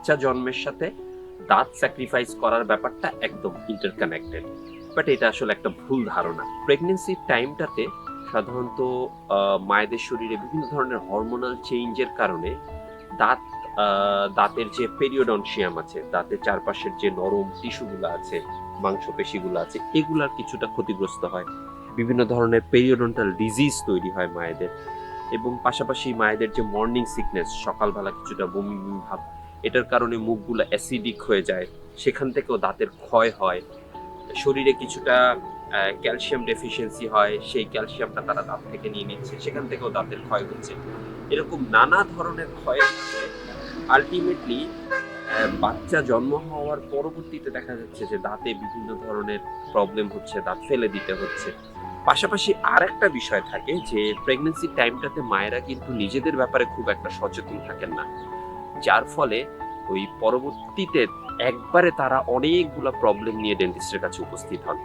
বাচ্চা জন্মের সাথে দাঁত স্যাক্রিফাইস করার ব্যাপারটা একদম ইন্টারকানেক্টেড। বাট এটা আসলে একটা ভুল ধারণা। প্রেগনেন্সির টাইমটাতে সাধারণত মায়েদের শরীরে বিভিন্ন ধরনের হরমোনাল চেঞ্জের কারণে দাঁত দাঁতের যে পেরিওডন্সিয়াম আছে, দাঁতের চারপাশের যে নরম টিস্যুগুলো আছে, মাংসপেশিগুলো আছে, এগুলার কিছুটা ক্ষতিগ্রস্ত হয়। বিভিন্ন ধরনের পেরিওডন্টাল ডিজিজ তৈরি হয় মায়েদের, এবং পাশাপাশি মায়েদের যে মর্নিং সিকনেস, সকালবেলা কিছুটা বমি বমি ভাব, এটার কারণে মুখগুলো অ্যাসিডিক হয়ে যায়, সেখান থেকেও দাঁতের ক্ষয় হয়। শরীরে কিছুটা ক্যালসিয়াম ডেফিসিয়েন্সি হয়, সেই ক্যালসিয়ামটা তারা দাঁত থেকে নিয়ে নিচ্ছে, সেখান থেকেও দাঁতের ক্ষয় হচ্ছে। এরকম নানা ধরনের ক্ষয়ের ফলে আলটিমেটলি বাচ্চা জন্ম হওয়ার পরবর্তীতে দেখা যাচ্ছে যে দাঁতে বিভিন্ন ধরনের প্রবলেম হচ্ছে, দাঁত ফেলে দিতে হচ্ছে। পাশাপাশি আরেকটা বিষয় থাকে যে প্রেগন্যান্সি টাইমটাতে মায়েরা কিন্তু নিজেদের ব্যাপারে খুব একটা সচেতন থাকেন না, যার ফলে ওই পরবর্তীতে একবারে তারা অনেকগুলা প্রবলেম নিয়ে ডেন্টিস্টের কাছে উপস্থিত হন।